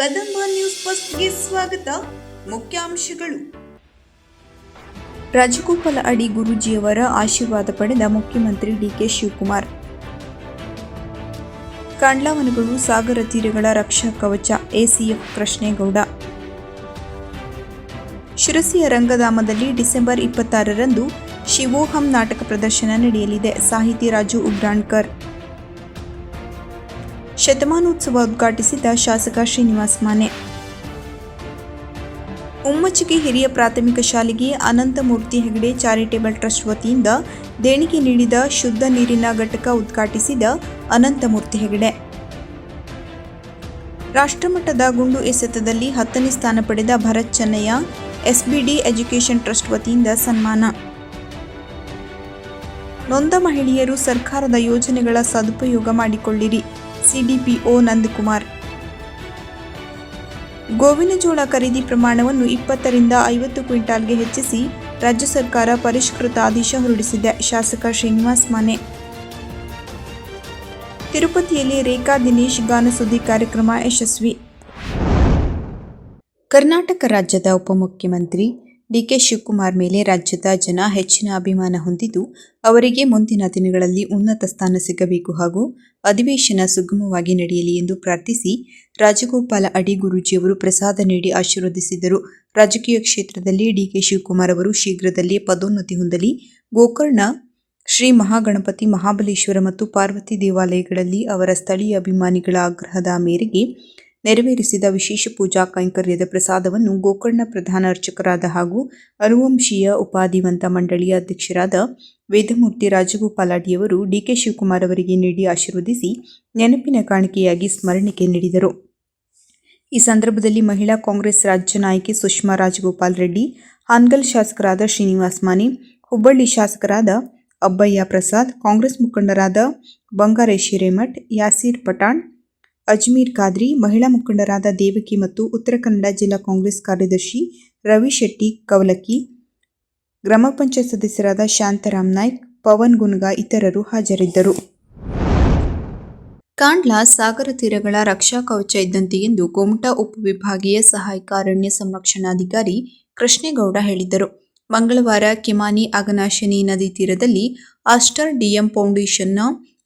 Kadamba news ಫಸ್ಟ್ಗೆ ಸ್ವಾಗತ. ಮುಖ್ಯಾಂಶಗಳು. ರಾಜಗೋಪಾಲ ಅಡಿ ಗುರೂಜಿಯವರ ಆಶೀರ್ವಾದ ಪಡೆದ ಮುಖ್ಯಮಂತ್ರಿ ಡಿಕೆ ಶಿವಕುಮಾರ್. ಕಾಂಡ್ಲಾವನಗಳು ಸಾಗರ ತೀರಗಳ ರಕ್ಷಾ ಕವಚ, ಎಸಿಎಫ್ ಕೃಷ್ಣೇಗೌಡ. ಶಿರಸಿಯ ರಂಗಧಾಮದಲ್ಲಿ ಡಿಸೆಂಬರ್ 26ರಂದು ಶಿವೋಹಂ ನಾಟಕ ಪ್ರದರ್ಶನ ನಡೆಯಲಿದೆ. ಸಾಹಿತಿ ರಾಜು ಉಗ್ರಾಣ್ಕರ್. ಶತಮಾನೋತ್ಸವ ಉದ್ಘಾಟಿಸಿದ ಶಾಸಕ ಶ್ರೀನಿವಾಸ್ ಮಾನೆ. ಉಮ್ಮಚ್ಚಿಗೆ ಹಿರಿಯ ಪ್ರಾಥಮಿಕ ಶಾಲೆಗೆ ಅನಂತಮೂರ್ತಿ ಹೆಗಡೆ ಚಾರಿಟೇಬಲ್ ಟ್ರಸ್ಟ್ ವತಿಯಿಂದ ದೇಣಿಗೆ ನೀಡಿದ ಶುದ್ಧ ನೀರಿನ ಘಟಕ ಉದ್ಘಾಟಿಸಿದ ಅನಂತಮೂರ್ತಿ ಹೆಗಡೆ. ರಾಷ್ಟ್ರಮಟ್ಟದ ಗುಂಡು ಎಸೆತದಲ್ಲಿ 10ನೇ ಸ್ಥಾನ ಪಡೆದ ಭರತ್ ಚೆನ್ನಯ್ಯ ಎಸ್ಬಿಡಿ ಎಜುಕೇಷನ್ ಟ್ರಸ್ಟ್ ವತಿಯಿಂದ ಸನ್ಮಾನ. ನೊಂದ ಮಹಿಳೆಯರು ಸರ್ಕಾರದ ಯೋಜನೆಗಳ ಸದುಪಯೋಗ ಮಾಡಿಕೊಳ್ಳಿರಿ. ಸಿಡಿಪಿಒ ನಂದಕುಮಾರ್. ಗೋವಿನ ಜೋಳ ಖರೀದಿ ಪ್ರಮಾಣವನ್ನು 20ರಿಂದ 50 ಕ್ವಿಂಟಾಲ್ಗೆ ಹೆಚ್ಚಿಸಿ ರಾಜ್ಯ ಸರ್ಕಾರ ಪರಿಷ್ಕೃತ ಆದೇಶ ಹೊರಡಿಸಿದೆ. ಶಾಸಕ ಶ್ರೀನಿವಾಸ್ ಮಾನೆ. ತಿರುಪತಿಯಲ್ಲಿ ರೇಖಾ ದಿನೇಶ್ ಗಾನಸುದ್ದಿ ಕಾರ್ಯಕ್ರಮ ಯಶಸ್ವಿ. ಕರ್ನಾಟಕ ರಾಜ್ಯದ ಉಪಮುಖ್ಯಮಂತ್ರಿ ಡಿಕೆ ಶಿವಕುಮಾರ್ ಮೇಲೆ ರಾಜ್ಯದ ಜನ ಹೆಚ್ಚಿನ ಅಭಿಮಾನ ಹೊಂದಿದ್ದು, ಅವರಿಗೆ ಮುಂದಿನ ದಿನಗಳಲ್ಲಿ ಉನ್ನತ ಸ್ಥಾನ ಸಿಗಬೇಕು ಹಾಗೂ ಅಧಿವೇಶನ ಸುಗಮವಾಗಿ ನಡೆಯಲಿ ಎಂದು ಪ್ರಾರ್ಥಿಸಿ ರಾಜಗೋಪಾಲ ಅಡಿ ಗುರೂಜಿಯವರು ಪ್ರಸಾದ ನೀಡಿ ಆಶೀರ್ವದಿಸಿದರು. ರಾಜಕೀಯ ಕ್ಷೇತ್ರದಲ್ಲಿ ಡಿಕೆ ಶಿವಕುಮಾರ್ ಅವರು ಶೀಘ್ರದಲ್ಲೇ ಪದೋನ್ನತಿ ಹೊಂದಲಿ, ಗೋಕರ್ಣ ಶ್ರೀ ಮಹಾಗಣಪತಿ, ಮಹಾಬಲೇಶ್ವರ ಮತ್ತು ಪಾರ್ವತಿ ದೇವಾಲಯಗಳಲ್ಲಿ ಅವರ ಸ್ಥಳೀಯ ಅಭಿಮಾನಿಗಳ ಆಗ್ರಹದ ಮೇರೆಗೆ ನೆರವೇರಿಸಿದ ವಿಶೇಷ ಪೂಜಾ ಕೈಂಕರ್ಯದ ಪ್ರಸಾದವನ್ನು ಗೋಕರ್ಣ ಪ್ರಧಾನ ಅರ್ಚಕರಾದ ಹಾಗೂ ಅನುವಂಶೀಯ ಉಪಾಧಿವಂತ ಮಂಡಳಿಯ ಅಧ್ಯಕ್ಷರಾದ ವೇದಮೂರ್ತಿ ರಾಜಗೋಪಾಲ ಅಡಿಯವರು ಡಿಕೆ ಶಿವಕುಮಾರ್ ಅವರಿಗೆ ನೀಡಿ ಆಶೀರ್ವದಿಸಿ ನೆನಪಿನ ಕಾಣಿಕೆಯಾಗಿ ಸ್ಮರಣಿಕೆ ನೀಡಿದರು. ಈ ಸಂದರ್ಭದಲ್ಲಿ ಮಹಿಳಾ ಕಾಂಗ್ರೆಸ್ ರಾಜ್ಯ ನಾಯಕಿ ಸುಷ್ಮಾ ರಾಜಗೋಪಾಲ್ ರೆಡ್ಡಿ, ಹಾನಗಲ್ ಶಾಸಕರಾದ ಶ್ರೀನಿವಾಸ್ ಮಾನೆ, ಹುಬ್ಬಳ್ಳಿ ಶಾಸಕರಾದ ಅಬ್ಬಯ್ಯ ಪ್ರಸಾದ್, ಕಾಂಗ್ರೆಸ್ ಮುಖಂಡರಾದ ಬಂಗಾರೇಶ್ ಹಿರೇಮಠ್, ಯಾಸೀರ್ ಪಠಾಣ್, ಅಜ್ಮೀರ್ ಖಾದ್ರಿ, ಮಹಿಳಾ ಮುಖಂಡರಾದ ದೇವಕಿ ಮತ್ತು ಉತ್ತರ ಕನ್ನಡ ಜಿಲ್ಲಾ ಕಾಂಗ್ರೆಸ್ ಕಾರ್ಯದರ್ಶಿ ರವಿ ಶೆಟ್ಟಿ ಕವಲಕ್ಕಿ, ಗ್ರಾಮ ಪಂಚಾಯತ್ ಸದಸ್ಯರಾದ ಶಾಂತಾರಾಮ್ ನಾಯ್ಕ್, ಪವನ್ ಗುನ್ಗಾ ಇತರರು ಹಾಜರಿದ್ದರು. ಕಾಂಡ್ಲಾ ಸಾಗರ ತೀರಗಳ ರಕ್ಷಾ ಕವಚ ಇದ್ದಂತೆ ಎಂದು ಗೊಮಟಾ ಉಪವಿಭಾಗೀಯ ಸಹಾಯಕ ಅರಣ್ಯ ಸಂರಕ್ಷಣಾಧಿಕಾರಿ ಕೃಷ್ಣೇಗೌಡ ಹೇಳಿದರು. ಮಂಗಳವಾರ ಕೆಮಾನಿ ಅಘನಾಶಿನಿ ನದಿ ತೀರದಲ್ಲಿ ಆಸ್ಟರ್ ಡಿಎಂ ಫೌಂಡೇಶನ್ನ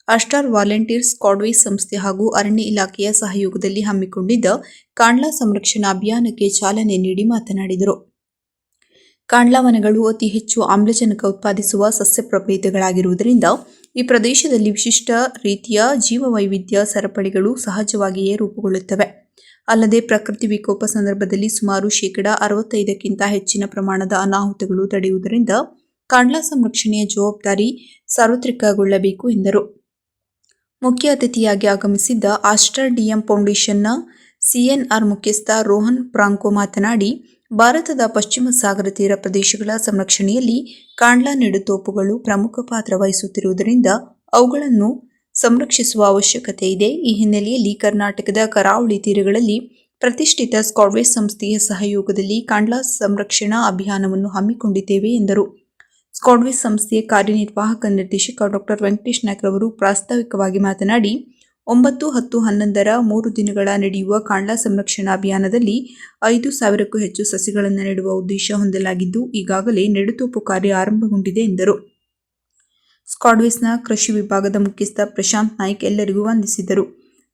ಆಸ್ಟರ್ ವಾಲಂಟಿಯರ್ಸ್ ಸ್ಕ್ವಾಡ್ವೇಸ್ ಸಂಸ್ಥೆ ಹಾಗೂ ಅರಣ್ಯ ಇಲಾಖೆಯ ಸಹಯೋಗದಲ್ಲಿ ಹಮ್ಮಿಕೊಂಡಿದ್ದ ಕಾಂಡ್ಲಾ ಸಂರಕ್ಷಣಾ ಅಭಿಯಾನಕ್ಕೆ ಚಾಲನೆ ನೀಡಿ ಮಾತನಾಡಿದರು. ಕಾಂಡ್ಲಾ ವನಗಳು ಅತಿ ಹೆಚ್ಚು ಆಮ್ಲಜನಕ ಉತ್ಪಾದಿಸುವ ಸಸ್ಯ ಪ್ರಭೇದಗಳಾಗಿರುವುದರಿಂದ ಈ ಪ್ರದೇಶದಲ್ಲಿ ವಿಶಿಷ್ಟ ರೀತಿಯ ಜೀವವೈವಿಧ್ಯ ಸರಪಳಿಗಳು ಸಹಜವಾಗಿಯೇ ರೂಪುಗೊಳ್ಳುತ್ತವೆ. ಅಲ್ಲದೆ ಪ್ರಕೃತಿ ವಿಕೋಪ ಸಂದರ್ಭದಲ್ಲಿ ಸುಮಾರು 65ಕ್ಕಿಂತ ಹೆಚ್ಚಿನ ಪ್ರಮಾಣದ ಅನಾಹುತಗಳು ತಡೆಯುವುದರಿಂದ ಕಾಂಡ್ಲಾ ಸಂರಕ್ಷಣೆಯ ಜವಾಬ್ದಾರಿ ಸಾರ್ವತ್ರಿಕಗೊಳ್ಳಬೇಕು ಎಂದರು. ಮುಖ್ಯ ಅತಿಥಿಯಾಗಿ ಆಗಮಿಸಿದ್ದ ಆಸ್ಟರ್ ಡಿಎಂ ಫೌಂಡೇಶನ್ನ ಸಿಎನ್ಆರ್ ಮುಖ್ಯಸ್ಥ ರೋಹನ್ ಫ್ರಾಂಕೋ ಮಾತನಾಡಿ, ಭಾರತದ ಪಶ್ಚಿಮ ಸಾಗರ ತೀರ ಪ್ರದೇಶಗಳ ಸಂರಕ್ಷಣೆಯಲ್ಲಿ ಕಾಂಡ್ಲಾ ನೆಡುತೋಪುಗಳು ಪ್ರಮುಖ ಪಾತ್ರ ವಹಿಸುತ್ತಿರುವುದರಿಂದ ಅವುಗಳನ್ನು ಸಂರಕ್ಷಿಸುವ ಅವಶ್ಯಕತೆ ಇದೆ. ಈ ಹಿನ್ನೆಲೆಯಲ್ಲಿ ಕರ್ನಾಟಕದ ಕರಾವಳಿ ತೀರಗಳಲ್ಲಿ ಪ್ರತಿಷ್ಠಿತ ಸ್ಕ್ವಾಡ್ವೇಸ್ ಸಂಸ್ಥೆಯ ಸಹಯೋಗದಲ್ಲಿ ಕಾಂಡ್ಲಾ ಸಂರಕ್ಷಣಾ ಅಭಿಯಾನವನ್ನು ಹಮ್ಮಿಕೊಂಡಿದ್ದೇವೆ ಎಂದರು. ಸ್ಕ್ವಾಡ್ವೇಸ್ ಸಂಸ್ಥೆಯ ಕಾರ್ಯನಿರ್ವಾಹಕ ನಿರ್ದೇಶಕ ಡಾ. ವೆಂಕಟೇಶ್ ನಾಯ್ಕ್ ರವರು ಪ್ರಾಸ್ತಾವಿಕವಾಗಿ ಮಾತನಾಡಿ, 9, 10, 11ರ 3 ದಿನಗಳ ನಡೆಯುವ ಕಾಂಡ್ಲಾ ಸಂರಕ್ಷಣಾ ಅಭಿಯಾನದಲ್ಲಿ 5,000ಕ್ಕೂ ಹೆಚ್ಚು ಸಸಿಗಳನ್ನು ನೆಡುವ ಉದ್ದೇಶ ಹೊಂದಲಾಗಿದ್ದು, ಈಗಾಗಲೇ ನೆಡುತೋಪು ಕಾರ್ಯ ಆರಂಭಗೊಂಡಿದೆ ಎಂದರು. ಸ್ಕ್ವಾಡ್ವೇಸ್ನ ಕೃಷಿ ವಿಭಾಗದ ಮುಖ್ಯಸ್ಥ ಪ್ರಶಾಂತ್ ನಾಯ್ಕ್ ಎಲ್ಲರಿಗೂ ವಂದಿಸಿದರು.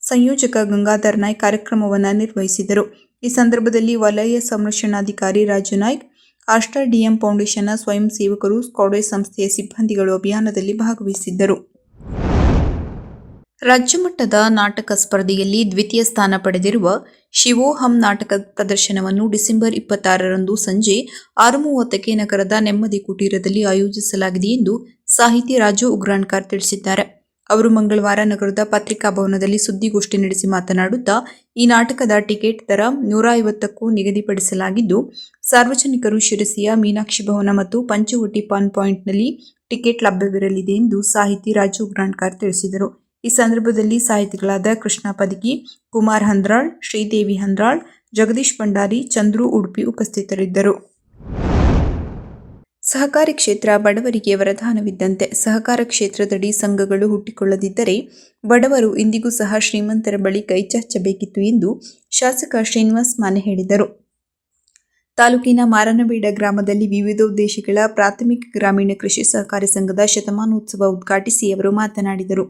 ಸಂಯೋಜಕ ಗಂಗಾಧರ್ ನಾಯ್ಕ್ ಕಾರ್ಯಕ್ರಮವನ್ನು ನಿರ್ವಹಿಸಿದರು. ಈ ಸಂದರ್ಭದಲ್ಲಿ ವಲಯ ಸಂರಕ್ಷಣಾಧಿಕಾರಿ ರಾಜು ನಾಯ್ಕ್, ಆಸ್ಟರ್ ಡಿಎಂ ಫೌಂಡೇಶನ್ನ ಸ್ವಯಂ ಸೇವಕರು, ಸ್ಕ್ವಾಡ್ವೇಸ್ ಸಂಸ್ಥೆಯ ಸಿಬ್ಬಂದಿಗಳು ಅಭಿಯಾನದಲ್ಲಿ ಭಾಗವಹಿಸಿದ್ದರು. ರಾಜ್ಯಮಟ್ಟದ ನಾಟಕ ಸ್ಪರ್ಧೆಯಲ್ಲಿ ದ್ವಿತೀಯ ಸ್ಥಾನ ಪಡೆದಿರುವ ಶಿವೋಹಂ ನಾಟಕ ಪ್ರದರ್ಶನವನ್ನು ಡಿಸೆಂಬರ್ 26ರಂದು ಸಂಜೆ 6:30ಕ್ಕೆ ನಗರದ ನೆಮ್ಮದಿ ಕುಟೀರದಲ್ಲಿ ಆಯೋಜಿಸಲಾಗಿದೆ ಎಂದು ಸಾಹಿತಿ ರಾಜು ಉಗ್ರಾಣ್ಕರ್ ತಿಳಿಸಿದ್ದಾರೆ. ಅವರು ಮಂಗಳವಾರ ನಗರದ ಪತ್ರಿಕಾ ಭವನದಲ್ಲಿ ಸುದ್ದಿಗೋಷ್ಠಿ ನಡೆಸಿ ಮಾತನಾಡುತ್ತಾ, ಈ ನಾಟಕದ ಟಿಕೆಟ್ ದರ 150ಕ್ಕೂ ನಿಗದಿಪಡಿಸಲಾಗಿದ್ದು, ಸಾರ್ವಜನಿಕರು ಶಿರಸಿಯ ಮೀನಾಕ್ಷಿ ಭವನ ಮತ್ತು ಪಂಚವಟಿ ಫನ್ ಪಾಯಿಂಟ್ನಲ್ಲಿ ಟಿಕೆಟ್ ಲಭ್ಯವಿರಲಿದೆ ಎಂದು ಸಾಹಿತಿ ರಾಜು ಉಗ್ರಾಣ್ಕರ್ ತಿಳಿಸಿದರು. ಈ ಸಂದರ್ಭದಲ್ಲಿ ಸಾಹಿತಿಗಳಾದ ಕೃಷ್ಣ ಪದಕಿ, ಕುಮಾರ್ ಹಂದ್ರಾಳ್, ಶ್ರೀದೇವಿ ಹಂದ್ರಾಳ್, ಜಗದೀಶ್ ಭಂಡಾರಿ, ಚಂದ್ರು ಉಡುಪಿ ಉಪಸ್ಥಿತರಿದ್ದರು. ಸಹಕಾರಿ ಕ್ಷೇತ್ರ ಬಡವರಿಗೆ ವರದಾನವಿದ್ದಂತೆ. ಸಹಕಾರ ಕ್ಷೇತ್ರದಡಿ ಸಂಘಗಳು ಹುಟ್ಟಿಕೊಳ್ಳದಿದ್ದರೆ ಬಡವರು ಇಂದಿಗೂ ಸಹ ಶ್ರೀಮಂತರ ಬಳಿ ಕೈಚಾಚಬೇಕಿತ್ತು ಎಂದು ಶಾಸಕ ಶ್ರೀನಿವಾಸ್ ಮಾನೆ ಹೇಳಿದರು. ತಾಲೂಕಿನ ಮಾರನಬೇಡ ಗ್ರಾಮದಲ್ಲಿ ವಿವಿಧೋದ್ದೇಶಗಳ ಪ್ರಾಥಮಿಕ ಗ್ರಾಮೀಣ ಕೃಷಿ ಸಹಕಾರಿ ಸಂಘದ ಶತಮಾನೋತ್ಸವ ಉದ್ಘಾಟಿಸಿ ಅವರು ಮಾತನಾಡಿದರು.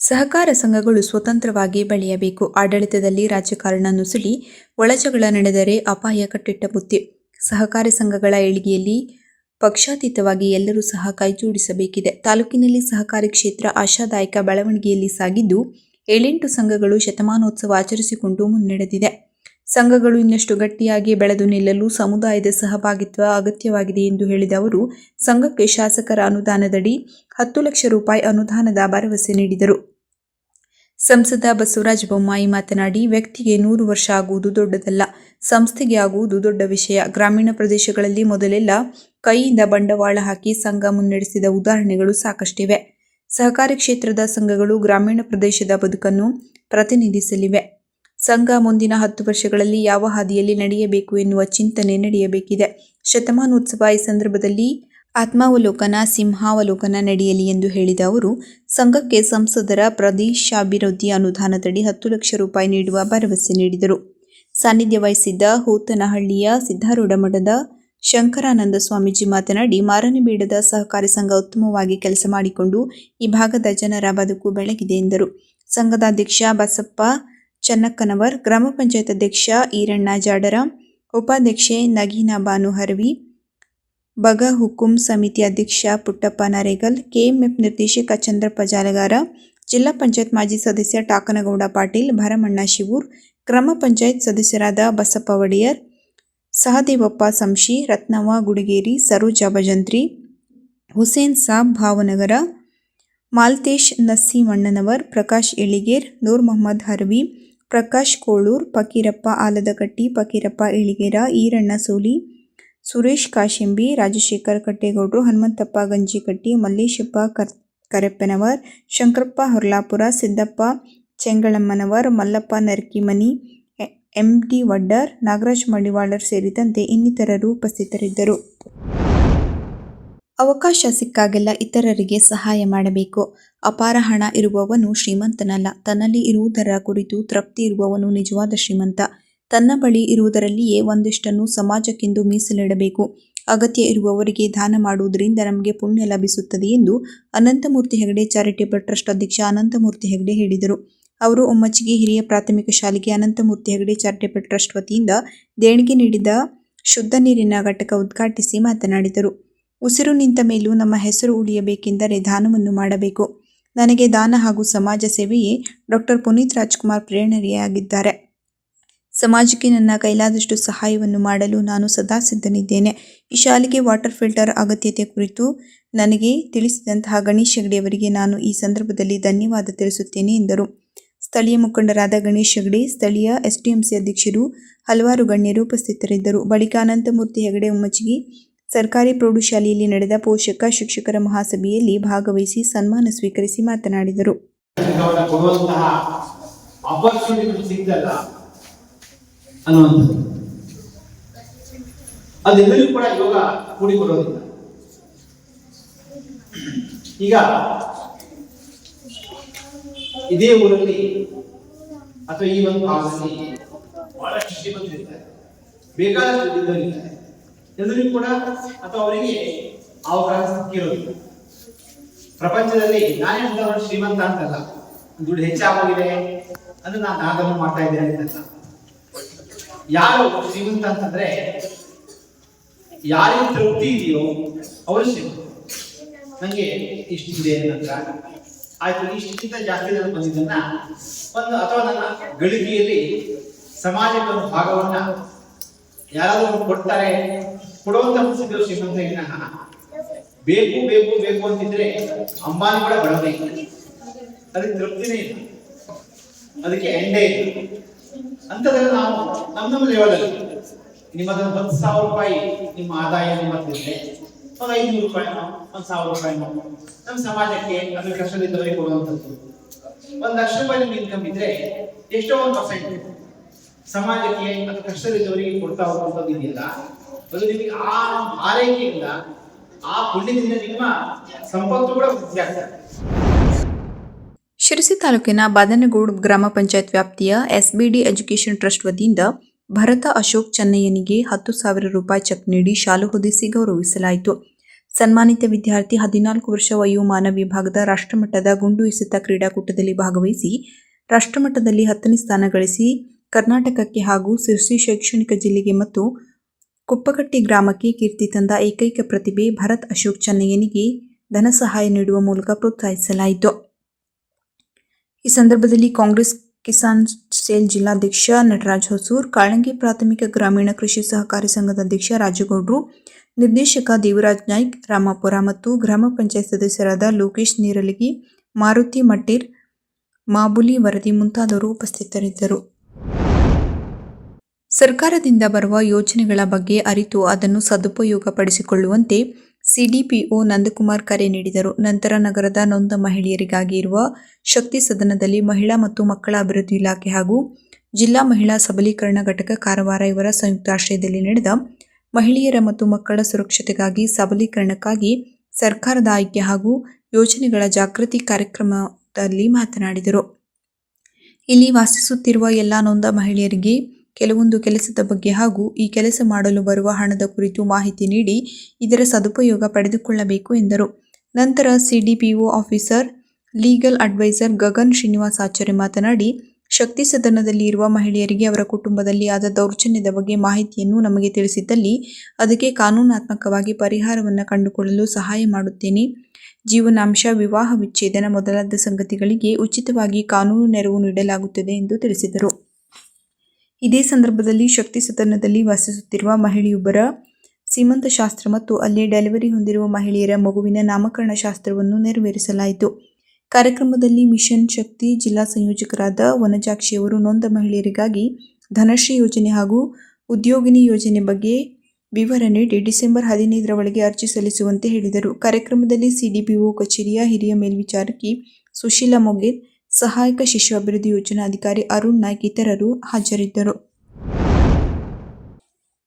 ಸಹಕಾರ ಸಂಘಗಳು ಸ್ವತಂತ್ರವಾಗಿ ಬೆಳೆಯಬೇಕು. ಆಡಳಿತದಲ್ಲಿ ರಾಜಕಾರಣ ನುಸುಳಿ ಒಳಜಗಳ ನಡೆದರೆ ಅಪಾಯ ಕಟ್ಟಿಟ್ಟ ಬುತ್ತಿ. ಸಹಕಾರಿ ಸಂಘಗಳ ಏಳಿಗೆಯಲ್ಲಿ ಪಕ್ಷಾತೀತವಾಗಿ ಎಲ್ಲರೂ ಸಹ ಕೈಜೋಡಿಸಬೇಕಿದೆ. ತಾಲೂಕಿನಲ್ಲಿ ಸಹಕಾರಿ ಕ್ಷೇತ್ರ ಆಶಾದಾಯಕ ಬೆಳವಣಿಗೆಯಲ್ಲಿ ಸಾಗಿದ್ದು 7-8 ಸಂಘಗಳು ಶತಮಾನೋತ್ಸವ ಆಚರಿಸಿಕೊಂಡು ಮುನ್ನಡೆದಿದೆ. ಸಂಘಗಳು ಇನ್ನಷ್ಟು ಗಟ್ಟಿಯಾಗಿ ಬೆಳೆದು ನಿಲ್ಲಲು ಸಮುದಾಯದ ಸಹಭಾಗಿತ್ವ ಅಗತ್ಯವಾಗಿದೆ ಎಂದು ಹೇಳಿದ ಅವರು, ಸಂಘಕ್ಕೆ ಶಾಸಕರ ಅನುದಾನದಡಿ 10 ಲಕ್ಷ ರೂಪಾಯಿ ಅನುದಾನದ ಭರವಸೆ ನೀಡಿದರು. ಸಂಸದ ಬಸವರಾಜ ಬೊಮ್ಮಾಯಿ ಮಾತನಾಡಿ, ವ್ಯಕ್ತಿಗೆ 100 ವರ್ಷ ಆಗುವುದು ದೊಡ್ಡದಲ್ಲ, ಸಂಸ್ಥೆಗೆ ಆಗುವುದು ದೊಡ್ಡ ವಿಷಯ. ಗ್ರಾಮೀಣ ಪ್ರದೇಶಗಳಲ್ಲಿ ಮೊದಲೆಲ್ಲ ಕೈಯಿಂದ ಬಂಡವಾಳ ಹಾಕಿ ಸಂಘ ಮುನ್ನಡೆಸಿದ ಉದಾಹರಣೆಗಳು ಸಾಕಷ್ಟಿವೆ. ಸಹಕಾರಿ ಕ್ಷೇತ್ರದ ಸಂಘಗಳು ಗ್ರಾಮೀಣ ಪ್ರದೇಶದ ಬದುಕನ್ನು ಪ್ರತಿನಿಧಿಸಲಿವೆ. ಸಂಘ ಮುಂದಿನ 10 ವರ್ಷಗಳಲ್ಲಿ ಯಾವ ಹಾದಿಯಲ್ಲಿ ನಡೆಯಬೇಕು ಎನ್ನುವ ಚಿಂತನೆ ನಡೆಯಬೇಕಿದೆ. ಶತಮಾನೋತ್ಸವ ಈ ಸಂದರ್ಭದಲ್ಲಿ ಆತ್ಮಾವಲೋಕನ, ಸಿಂಹಾವಲೋಕನ ನಡೆಯಲಿ ಎಂದು ಹೇಳಿದ ಅವರು, ಸಂಘಕ್ಕೆ ಸಂಸದರ ಪ್ರದೇಶಾಭಿವೃದ್ಧಿ ಅನುದಾನದಡಿ 10 ಲಕ್ಷ ರೂಪಾಯಿ ನೀಡುವ ಭರವಸೆ ನೀಡಿದರು. ಸಾನ್ನಿಧ್ಯ ವಹಿಸಿದ್ದ ಹೋತನಹಳ್ಳಿಯ ಸಿದ್ಧಾರೂಢ ಮಠದ ಶಂಕರಾನಂದ ಸ್ವಾಮೀಜಿ ಮಾತನಾಡಿ, ಮಾರನಬೇಡದ ಸಹಕಾರಿ ಸಂಘ ಉತ್ತಮವಾಗಿ ಕೆಲಸ ಮಾಡಿಕೊಂಡು ಈ ಭಾಗದ ಜನರ ಬದುಕು ಬೆಳಗಿದೆ ಎಂದರು. ಸಂಘದ ಅಧ್ಯಕ್ಷ ಬಸಪ್ಪ ಚನ್ನಕ್ಕನವರ್, ಗ್ರಾಮ ಪಂಚಾಯತ್ ಅಧ್ಯಕ್ಷ ಈರಣ್ಣ ಜಾಡರ, ಉಪಾಧ್ಯಕ್ಷೆ ನಗೀನಾ ಬಾನು ಹರವಿ, ಬಗ ಹುಕುಂ ಸಮಿತಿ ಅಧ್ಯಕ್ಷ ಪುಟ್ಟಪ್ಪ ನರೇಗಲ್, ಕೆಎಂಎಫ್ ನಿರ್ದೇಶಕ ಚಂದ್ರಪ್ಪ ಜಾಲಗಾರ, ಜಿಲ್ಲಾ ಪಂಚಾಯತ್ ಮಾಜಿ ಸದಸ್ಯ ಟಾಕನಗೌಡ ಪಾಟೀಲ್, ಭರಮಣ್ಣ ಶಿವೂರ್, ಗ್ರಾಮ ಪಂಚಾಯತ್ ಸದಸ್ಯರಾದ ಬಸಪ್ಪ ಒಡೆಯರ್, ಸಹದೇವಪ್ಪ ಸಂಶಿ, ರತ್ನವ್ವ ಗುಡಿಗೇರಿ, ಸರೋಜಾ ಭಜಂತ್ರಿ, ಹುಸೇನ್ ಸಾಬ್ ಭಾವನಗರ, ಮಾಲ್ತೇಶ್ ನಸೀಮಣ್ಣನವರ್, ಪ್ರಕಾಶ್ ಎಳಿಗೇರ್, ನೂರ್ ಮೊಹಮ್ಮದ್ ಹರ್ವಿ, ಪ್ರಕಾಶ್ ಕೋಳೂರ್, ಫಕೀರಪ್ಪ ಆಲದಕಟ್ಟಿ, ಫಕೀರಪ್ಪ ಇಳಿಗೇರ, ಈರಣ್ಣ ಸೋಲಿ, ಸುರೇಶ್ ಕಾಶೆಂಬಿ, ರಾಜಶೇಖರ್ ಕಟ್ಟೇಗೌಡರು, ಹನುಮಂತಪ್ಪ ಗಂಜಿಕಟ್ಟಿ, ಮಲ್ಲೇಶಪ್ಪ ಕರೆಪ್ಪನವರ್, ಶಂಕರಪ್ಪ ಹೊರ್ಲಾಪುರ, ಸಿದ್ದಪ್ಪ ಚೆಂಗಳಮ್ಮನವರ್, ಮಲ್ಲಪ್ಪ ನರ್ಕಿಮನಿ, ಎಂಡಿ ವಡ್ಡರ್, ನಾಗರಾಜ್ ಮಡಿವಾಳರ್ ಸೇರಿದಂತೆ ಇನ್ನಿತರರು ಉಪಸ್ಥಿತರಿದ್ದರು. ಅವಕಾಶ ಸಿಕ್ಕಾಗೆಲ್ಲ ಇತರರಿಗೆ ಸಹಾಯ ಮಾಡಬೇಕು. ಅಪಾರ ಹಣ ಇರುವವನು ಶ್ರೀಮಂತನಲ್ಲ, ತನ್ನಲ್ಲಿ ಇರುವುದರ ಕುರಿತು ತೃಪ್ತಿ ಇರುವವನು ನಿಜವಾದ ಶ್ರೀಮಂತ. ತನ್ನ ಬಳಿ ಇರುವುದರಲ್ಲಿಯೇ ಒಂದಿಷ್ಟನ್ನು ಸಮಾಜಕ್ಕೆಂದು ಮೀಸಲಿಡಬೇಕು. ಅಗತ್ಯ ಇರುವವರಿಗೆ ದಾನ ಮಾಡುವುದರಿಂದ ನಮಗೆ ಪುಣ್ಯ ಲಭಿಸುತ್ತದೆ ಎಂದು ಅನಂತಮೂರ್ತಿ ಹೆಗಡೆ ಚಾರಿಟೇಬಲ್ ಟ್ರಸ್ಟ್ ಅಧ್ಯಕ್ಷ ಅನಂತಮೂರ್ತಿ ಹೆಗಡೆ ಹೇಳಿದರು. ಅವರು ಒಮ್ಮಚ್ಚಿಗೆ ಹಿರಿಯ ಪ್ರಾಥಮಿಕ ಶಾಲೆಗೆ ಅನಂತಮೂರ್ತಿ ಹೆಗಡೆ ಚಾರಿಟೇಬಲ್ ಟ್ರಸ್ಟ್ ವತಿಯಿಂದ ದೇಣಿಗೆ ನೀಡಿದ ಶುದ್ಧ ನೀರಿನ ಘಟಕ ಉದ್ಘಾಟಿಸಿ ಮಾತನಾಡಿದರು. ಉಸಿರು ನಿಂತ ಮೇಲೂ ನಮ್ಮ ಹೆಸರು ಉಳಿಯಬೇಕೆಂದರೆ ದಾನವನ್ನು ಮಾಡಬೇಕು. ನನಗೆ ದಾನ ಹಾಗೂ ಸಮಾಜ ಸೇವೆಯೇ ಡಾಕ್ಟರ್ ಪುನೀತ್ ರಾಜ್ಕುಮಾರ್ ಪ್ರೇರಣೆಯಾಗಿದ್ದಾರೆ. ಸಮಾಜಕ್ಕೆ ನನ್ನ ಕೈಲಾದಷ್ಟು ಸಹಾಯವನ್ನು ಮಾಡಲು ನಾನು ಸದಾ ಸಿದ್ಧನಿದ್ದೇನೆ. ಈ ಶಾಲೆಗೆ ವಾಟರ್ ಫಿಲ್ಟರ್ ಅಗತ್ಯತೆ ಕುರಿತು ನನಗೆ ತಿಳಿಸಿದಂತಹ ಗಣೇಶ್ ಹೆಗಡೆ ಅವರಿಗೆ ನಾನು ಈ ಸಂದರ್ಭದಲ್ಲಿ ಧನ್ಯವಾದ ತಿಳಿಸುತ್ತೇನೆ ಎಂದರು. ಸ್ಥಳೀಯ ಮುಖಂಡರಾದ ಗಣೇಶ್ ಹೆಗಡೆ, ಸ್ಥಳೀಯ ಎಸ್ಡಿಎಂಸಿ ಅಧ್ಯಕ್ಷರು, ಹಲವಾರು ಗಣ್ಯರು ಉಪಸ್ಥಿತರಿದ್ದರು. ಬಳಿಕ ಅನಂತಮೂರ್ತಿ ಹೆಗಡೆ ಉಮ್ಮಚ್ಚಿಗಿ ಸರ್ಕಾರಿ ಪ್ರೌಢಶಾಲೆಯಲ್ಲಿ ನಡೆದ ಪೋಷಕ ಶಿಕ್ಷಕರ ಮಹಾಸಭೆಯಲ್ಲಿ ಭಾಗವಹಿಸಿ ಸನ್ಮಾನ ಸ್ವೀಕರಿಸಿ ಮಾತನಾಡಿದರು. ಅದೆಲ್ಲರೂ ಕೂಡ ಯೋಗ ಕೂಡಿಕೊಳ್ಳೋದಿಲ್ಲ. ಈಗ ಇದೇ ಊರಲ್ಲಿ ಅಥವಾ ಈ ಒಂದು ಭಾಗದಲ್ಲಿ ಬಹಳಷ್ಟು ಶ್ರೀಮಂತರಿದ್ದಾರೆ, ಬೇಕಾದಷ್ಟು ಇದ್ದವರಿದ್ದಾರೆ. ಎಲ್ಲರಿಗೂ ಕೂಡ ಅಥವಾ ಅವರಿಗೆ ಅವಕಾಶ ಸಿಕ್ಕಿರೋದಿಲ್ಲ. ಪ್ರಪಂಚದಲ್ಲಿ ನಾನೇ ಶ್ರೀಮಂತ ಅಂತಲ್ಲ, ದುಡ್ಡು ಹೆಚ್ಚಾಗಿದೆ ಅಂದ್ರೆ ನಾನು ದಾನ ಮಾಡ್ತಾ ಇದ್ದೇನೆ ಅಂತಲ್ಲ. ಯಾರು ಶ್ರೀಮಂತ ಅಂತಂದ್ರೆ ಯಾರಿಗೆ ತೃಪ್ತಿ ಇದೆಯೋ ಅವರು ಶ್ರೀಮಂತ. ನನಗೆ ಇಷ್ಟಿದೆ ನಂತರ ಆಯ್ತು, ಇಷ್ಟಕ್ಕಿಂತ ಜಾಸ್ತಿ ನಾನು ಬಂದಿದ್ದನ್ನ ಒಂದು ಅಥವಾ ನನ್ನ ಗಳಿಕೆಯಲ್ಲಿ ಸಮಾಜಕ್ಕೆ ಒಂದು ಭಾಗವನ್ನ ಯಾರಾದ್ರೂ ಕೊಡ್ತಾರೆ, ಕೊಡುವಂತ ಮನಸ್ಸಿದ್ರು ಶ್ರೀಮಂತ. ಬೇಕು ಬೇಕು ಬೇಕು ಅಂತಿದ್ರೆ ಅಂಬಾನಿ ಕೂಡ ಬಡವನೇ, ಅದಕ್ಕೆ ತೃಪ್ತಿನೇ ಇಲ್ಲ, ಅದಕ್ಕೆ ಎಂಡೇ ಇಲ್ಲ. ಅಂತದ್ರಲ್ಲಿ ನಾವು ನಮ್ಮ ಲೆವೆಲಲ್ಲಿ ನಿಮ್ಮದೊಂದು 10,000 ರೂಪಾಯಿ ನಿಮ್ಮ ಆದಾಯ ನಿಮ್ಮದಿದ್ರೆ, ಒಂದು 500 ರೂಪಾಯಿನೋ 1,000 ರೂಪಾಯಿನೋ ನಮ್ಮ ಸಮಾಜಕ್ಕೆ ಅದ್ರ ಕಷ್ಟದಿಂದವರಿಗೆ ಕೊಡುವಂಥದ್ದು. 1 ಲಕ್ಷ ರೂಪಾಯಿ ನಿಮ್ಗೆ ಇನ್ಕಮ್ ಇದ್ರೆ ಎಷ್ಟೋ 1% ಸಮಾಜಕ್ಕೆ ಅದು ಕಷ್ಟದಿಂದವರಿಗೆ ಕೊಡ್ತಾ ಹೋಗುವಂಥದ್ದು ಇದೆಯಲ್ಲ, ಅದು ನಿಮಗೆ ಆ ಆರೈಕೆಯಿಂದ ಆ ಪುಣ್ಯದಿಂದ ನಿಮ್ಮ ಸಂಪತ್ತು ಕೂಡ ವೃದ್ಧಿ ಆಗ್ತದೆ. ಶಿರಸಿ ತಾಲೂಕಿನ ಬಾದನಗೂಡು ಗ್ರಾಮ ಪಂಚಾಯತ್ ವ್ಯಾಪ್ತಿಯ ಎಸ್ಬಿಡಿ ಎಜುಕೇಷನ್ ಟ್ರಸ್ಟ್ ವತಿಯಿಂದ ಭರತ ಅಶೋಕ್ ಚೆನ್ನಯ್ಯನಿಗೆ 10,000 ರೂಪಾಯಿ ಚೆಕ್ ನೀಡಿ ಶಾಲು ಹೊದಿಸಿ ಗೌರವಿಸಲಾಯಿತು. ಸನ್ಮಾನಿತ ವಿದ್ಯಾರ್ಥಿ 14 ವರ್ಷ ವಯೋಮಾನ ವಿಭಾಗದ ರಾಷ್ಟ್ರಮಟ್ಟದ ಗುಂಡು ಎಸೆತ ಕ್ರೀಡಾಕೂಟದಲ್ಲಿ ಭಾಗವಹಿಸಿ ರಾಷ್ಟ್ರಮಟ್ಟದಲ್ಲಿ 10ನೇ ಸ್ಥಾನ ಗಳಿಸಿ ಕರ್ನಾಟಕಕ್ಕೆ ಹಾಗೂ ಶಿರಸಿ ಶೈಕ್ಷಣಿಕ ಜಿಲ್ಲೆಗೆ ಮತ್ತು ಕುಪ್ಪಗಟ್ಟಿ ಗ್ರಾಮಕ್ಕೆ ಕೀರ್ತಿ ತಂದ ಏಕೈಕ ಪ್ರತಿಭೆ ಭರತ್ ಅಶೋಕ್ ಚೆನ್ನಯ್ಯನಿಗೆ ಧನ ಸಹಾಯ ನೀಡುವ ಮೂಲಕ ಪ್ರೋತ್ಸಾಹಿಸಲಾಯಿತು. ಈ ಸಂದರ್ಭದಲ್ಲಿ ಕಾಂಗ್ರೆಸ್ ಕಿಸಾನ್ ಸೆಲ್ ಜಿಲ್ಲಾಧ್ಯಕ್ಷ ನಟರಾಜ್ ಹೊಸೂರ್, ಕಾಳಂಗಿ ಪ್ರಾಥಮಿಕ ಗ್ರಾಮೀಣ ಕೃಷಿ ಸಹಕಾರಿ ಸಂಘದ ಅಧ್ಯಕ್ಷ ರಾಜಗೌಡ್ರು, ನಿರ್ದೇಶಕ ದೇವರಾಜ್ ನಾಯ್ಕ್ ರಾಮಾಪುರ ಮತ್ತು ಗ್ರಾಮ ಪಂಚಾಯತ್ ಸದಸ್ಯರಾದ ಲೋಕೇಶ್ ನೀರಲಗಿ, ಮಾರುತಿ ಮಟ್ಟೀರ್, ಮಾಬುಲಿ ವರದಿ ಮುಂತಾದವರು ಉಪಸ್ಥಿತರಿದ್ದರು. ಸರ್ಕಾರದಿಂದ ಬರುವ ಯೋಜನೆಗಳ ಬಗ್ಗೆ ಅರಿತು ಅದನ್ನು ಸದುಪಯೋಗ ಪಡಿಸಿಕೊಳ್ಳುವಂತೆ ಸಿಡಿಪಿಒ ನಂದಕುಮಾರ್ ಕರೆ ನೀಡಿದರು. ನಂತರ ನಗರದ ನೊಂದ ಮಹಿಳೆಯರಿಗಾಗಿ ಇರುವ ಶಕ್ತಿ ಸದನದಲ್ಲಿ ಮಹಿಳಾ ಮತ್ತು ಮಕ್ಕಳ ಅಭಿವೃದ್ಧಿ ಇಲಾಖೆ ಹಾಗೂ ಜಿಲ್ಲಾ ಮಹಿಳಾ ಸಬಲೀಕರಣ ಘಟಕ ಕಾರವಾರ ಇವರ ಸಂಯುಕ್ತಾಶ್ರಯದಲ್ಲಿ ನಡೆದ ಮಹಿಳೆಯರ ಮತ್ತು ಮಕ್ಕಳ ಸುರಕ್ಷತೆಗಾಗಿ ಸಬಲೀಕರಣಕ್ಕಾಗಿ ಸರ್ಕಾರದ ಆಯ್ಕೆ ಹಾಗೂ ಯೋಜನೆಗಳ ಜಾಗೃತಿ ಕಾರ್ಯಕ್ರಮದಲ್ಲಿ ಮಾತನಾಡಿದರು. ಇಲ್ಲಿ ವಾಸಿಸುತ್ತಿರುವ ಎಲ್ಲ ನೊಂದ ಮಹಿಳೆಯರಿಗೆ ಕೆಲವೊಂದು ಕೆಲಸದ ಬಗ್ಗೆ ಹಾಗೂ ಈ ಕೆಲಸ ಮಾಡಲು ಬರುವ ಹಣದ ಕುರಿತು ಮಾಹಿತಿ ನೀಡಿ ಇದರ ಸದುಪಯೋಗ ಪಡೆದುಕೊಳ್ಳಬೇಕು ಎಂದರು. ನಂತರ CDPO officer legal adviser Gagan Srinivas Acharya ಮಾತನಾಡಿ, ಶಕ್ತಿ ಸದನದಲ್ಲಿ ಇರುವ ಮಹಿಳೆಯರಿಗೆ ಅವರ ಕುಟುಂಬದಲ್ಲಿ ಆದ ದೌರ್ಜನ್ಯದ ಬಗ್ಗೆ ಮಾಹಿತಿಯನ್ನು ನಮಗೆ ತಿಳಿಸಿದ್ದಲ್ಲಿ ಅದಕ್ಕೆ ಕಾನೂನಾತ್ಮಕವಾಗಿ ಪರಿಹಾರವನ್ನು ಕಂಡುಕೊಳ್ಳಲು ಸಹಾಯ ಮಾಡುತ್ತೇನೆ. ಜೀವನಾಂಶ, ವಿವಾಹ ವಿಚ್ಛೇದನ ಮೊದಲಾದ ಸಂಗತಿಗಳಿಗೆ ಉಚಿತವಾಗಿ ಕಾನೂನು ನೆರವು ನೀಡಲಾಗುತ್ತದೆ ಎಂದು ತಿಳಿಸಿದರು. ಇದೇ ಸಂದರ್ಭದಲ್ಲಿ ಶಕ್ತಿ ಸದನದಲ್ಲಿ ವಾಸಿಸುತ್ತಿರುವ ಮಹಿಳೆಯೊಬ್ಬರ ಸೀಮಂತ ಶಾಸ್ತ್ರ ಮತ್ತು ಅಲ್ಲಿ ಡೆಲಿವರಿ ಹೊಂದಿರುವ ಮಹಿಳೆಯರ ಮಗುವಿನ ನಾಮಕರಣ ಶಾಸ್ತ್ರವನ್ನು ನೆರವೇರಿಸಲಾಯಿತು. ಕಾರ್ಯಕ್ರಮದಲ್ಲಿ ಮಿಷನ್ ಶಕ್ತಿ ಜಿಲ್ಲಾ ಸಂಯೋಜಕರಾದ ವನಜಾಕ್ಷಿಯವರು ನೊಂದ ಮಹಿಳೆಯರಿಗಾಗಿ ಧನಶ್ರೀ ಯೋಜನೆ ಹಾಗೂ ಉದ್ಯೋಗಿನಿ ಯೋಜನೆ ಬಗ್ಗೆ ವಿವರ ನೀಡಿ ಡಿಸೆಂಬರ್ 15ರ ಒಳಗೆ ಅರ್ಜಿ ಸಲ್ಲಿಸುವಂತೆ ಹೇಳಿದರು. ಕಾರ್ಯಕ್ರಮದಲ್ಲಿ ಸಿಡಿಪಿಒ ಕಚೇರಿಯ ಹಿರಿಯ ಮೇಲ್ವಿಚಾರಕಿ ಸುಶೀಲಾ ಮೊಗೇರ್, ಸಹಾಯಕ ಶಿಶು ಅಭಿವೃದ್ಧಿ ಯೋಜನಾಧಿಕಾರಿ ಅರುಣ್ ನಾಯ್ಕ್ ಇತರರು ಹಾಜರಿದ್ದರು.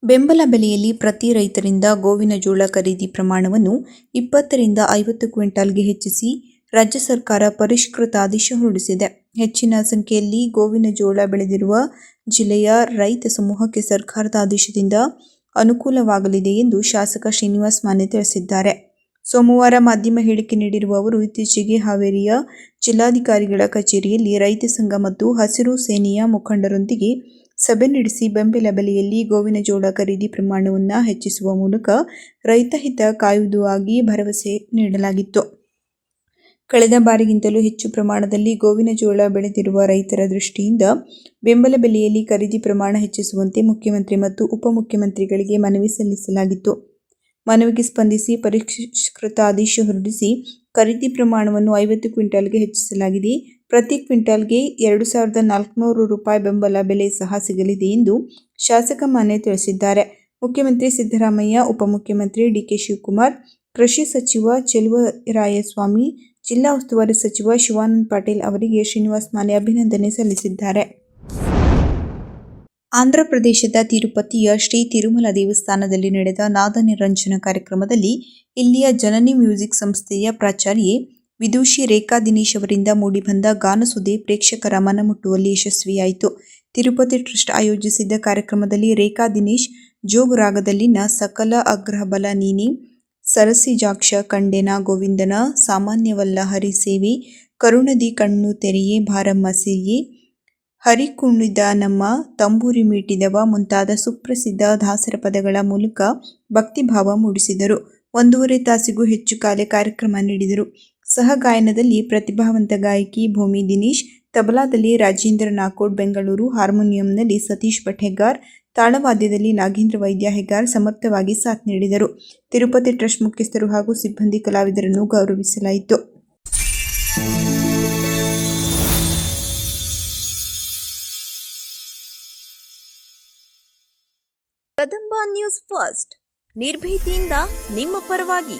ಬೆಂಬಲ ಬೆಲೆಯಲ್ಲಿ ಪ್ರತಿ ರೈತರಿಂದ ಗೋವಿನ ಜೋಳ ಖರೀದಿ ಪ್ರಮಾಣವನ್ನು 20ರಿಂದ 50 ಕ್ವಿಂಟಾಲ್ಗೆ ಹೆಚ್ಚಿಸಿ ರಾಜ್ಯ ಸರ್ಕಾರ ಪರಿಷ್ಕೃತ ಆದೇಶ ಹೊರಡಿಸಿದೆ. ಹೆಚ್ಚಿನ ಸಂಖ್ಯೆಯಲ್ಲಿ ಗೋವಿನ ಜೋಳ ಬೆಳೆದಿರುವ ಜಿಲ್ಲೆಯ ರೈತ ಸಮೂಹಕ್ಕೆ ಸರ್ಕಾರದ ಆದೇಶದಿಂದ ಅನುಕೂಲವಾಗಲಿದೆ ಎಂದು ಶಾಸಕ ಶ್ರೀನಿವಾಸ್ ಮಾನೆ ತಿಳಿಸಿದ್ದಾರೆ. ಸೋಮವಾರ ಮಾಧ್ಯಮ ಹೇಳಿಕೆ ನೀಡಿರುವ ಅವರು, ಇತ್ತೀಚೆಗೆ ಹಾವೇರಿಯ ಜಿಲ್ಲಾಧಿಕಾರಿಗಳ ಕಚೇರಿಯಲ್ಲಿ ರೈತ ಸಂಘ ಮತ್ತು ಹಸಿರು ಸೇನೆಯ ಮುಖಂಡರೊಂದಿಗೆ ಸಭೆ ನಡೆಸಿ ಬೆಂಬಲ ಬೆಲೆಯಲ್ಲಿ ಗೋವಿನ ಜೋಳ ಖರೀದಿ ಪ್ರಮಾಣವನ್ನು ಹೆಚ್ಚಿಸುವ ಮೂಲಕ ರೈತ ಹಿತ ಕಾಯುವುದಾಗಿ ಭರವಸೆ ನೀಡಲಾಗಿತ್ತು. ಕಳೆದ ಬಾರಿಗಿಂತಲೂ ಹೆಚ್ಚು ಪ್ರಮಾಣದಲ್ಲಿ ಗೋವಿನ ಜೋಳ ಬೆಳೆದಿರುವ ರೈತರ ದೃಷ್ಟಿಯಿಂದ ಬೆಂಬಲ ಬೆಲೆಯಲ್ಲಿ ಖರೀದಿ ಪ್ರಮಾಣ ಹೆಚ್ಚಿಸುವಂತೆ ಮುಖ್ಯಮಂತ್ರಿ ಮತ್ತು ಉಪಮುಖ್ಯಮಂತ್ರಿಗಳಿಗೆ ಮನವಿ ಸಲ್ಲಿಸಲಾಗಿತ್ತು. ಮನವಿಗೆ ಸ್ಪಂದಿಸಿ ಪರಿಷ್ಕೃತ ಆದೇಶ ಹೊರಡಿಸಿ ಖರೀದಿ ಪ್ರಮಾಣವನ್ನು 50 ಕ್ವಿಂಟಾಲ್ಗೆ ಹೆಚ್ಚಿಸಲಾಗಿದೆ. ಪ್ರತಿ ಕ್ವಿಂಟಾಲ್ಗೆ 2,400 ರೂಪಾಯಿ ಬೆಂಬಲ ಬೆಲೆ ಸಹ ಸಿಗಲಿದೆ ಎಂದು ಶಾಸಕ ಮಾನೆ ತಿಳಿಸಿದ್ದಾರೆ. ಮುಖ್ಯಮಂತ್ರಿ ಸಿದ್ದರಾಮಯ್ಯ, ಉಪಮುಖ್ಯಮಂತ್ರಿ ಡಿಕೆ ಶಿವಕುಮಾರ್, ಕೃಷಿ ಸಚಿವ ಚೆಲುವರಾಯಸ್ವಾಮಿ, ಜಿಲ್ಲಾ ಉಸ್ತುವಾರಿ ಸಚಿವ ಶಿವಾನಂದ ಪಾಟೀಲ್ ಅವರಿಗೆ ಶ್ರೀನಿವಾಸ್ ಮಾನೆ ಅಭಿನಂದನೆ ಸಲ್ಲಿಸಿದ್ದಾರೆ. ಆಂಧ್ರಪ್ರದೇಶದ ತಿರುಪತಿಯ ಶ್ರೀ ತಿರುಮಲ ದೇವಸ್ಥಾನದಲ್ಲಿ ನಡೆದ ನಾದ ನಿರಂಜನ ಕಾರ್ಯಕ್ರಮದಲ್ಲಿ ಇಲ್ಲಿಯ ಜನನಿ ಮ್ಯೂಸಿಕ್ ಸಂಸ್ಥೆಯ ಪ್ರಾಚಾರ್ಯೆ ವಿದುಷಿ ರೇಖಾ ದಿನೇಶ್ ಅವರಿಂದ ಮೂಡಿಬಂದ ಗಾನಸುಧೆ ಪ್ರೇಕ್ಷಕರ ಮನಮುಟ್ಟುವಲ್ಲಿ ಯಶಸ್ವಿಯಾಯಿತು. ತಿರುಪತಿ ಟ್ರಸ್ಟ್ ಆಯೋಜಿಸಿದ್ದ ಕಾರ್ಯಕ್ರಮದಲ್ಲಿ ರೇಖಾ ದಿನೇಶ್ ಜೋಗ್ ರಾಗದಲ್ಲಿನ ಸಕಲ ಅಗ್ರಬಲ ನೀನೆ, ಸರಸಿಜಾಕ್ಷ ಕಂಡೆನ ಗೋವಿಂದನ ಸಾಮಾನ್ಯವಲ್ಲ ಹರಿಸೇವೆ, ಕರುಣದಿ ಕಣ್ಣು ತೆರೆಯೇ ಭಾರಮ್ಮ ಸಿರಿಯೇ, ಹರಿಕುಣಿದ ನಮ್ಮ ತಂಬೂರಿ ಮೀಟಿದವ ಮುಂತಾದ ಸುಪ್ರಸಿದ್ಧ ದಾಸರ ಪದಗಳ ಮೂಲಕ ಭಕ್ತಿಭಾವ ಮೂಡಿಸಿದರು. 1.5 ತಾಸಿಗೂ ಹೆಚ್ಚು ಕಾಲ ಕಾರ್ಯಕ್ರಮ ನೀಡಿದರು. ಸಹ ಗಾಯನದಲ್ಲಿ ಪ್ರತಿಭಾವಂತ ಗಾಯಕಿ ಭೂಮಿ ದಿನೇಶ್, ತಬಲಾದಲ್ಲಿ ರಾಜೇಂದ್ರ ನಾಕೋಡ್ ಬೆಂಗಳೂರು, ಹಾರ್ಮೋನಿಯಂನಲ್ಲಿ ಸತೀಶ್ ಭಟ್ ಹೆಗ್ಗಾರ್, ತಾಳವಾದ್ಯದಲ್ಲಿ ನಾಗೇಂದ್ರ ವೈದ್ಯ ಹೆಗ್ಗಾರ್ ಸಮರ್ಥವಾಗಿ ಸಾಥ್ ನೀಡಿದರು. ತಿರುಪತಿ ಟ್ರಸ್ಟ್ ಮುಖ್ಯಸ್ಥರು ಹಾಗೂ ಸಿಬ್ಬಂದಿ ಕಲಾವಿದರನ್ನು ಗೌರವಿಸಲಾಯಿತು. ಕದಂಬ ನ್ಯೂಸ್ ಫಸ್ಟ್, ನಿರ್ಭೀತಿಯಿಂದ ನಿಮ್ಮ ಪರವಾಗಿ.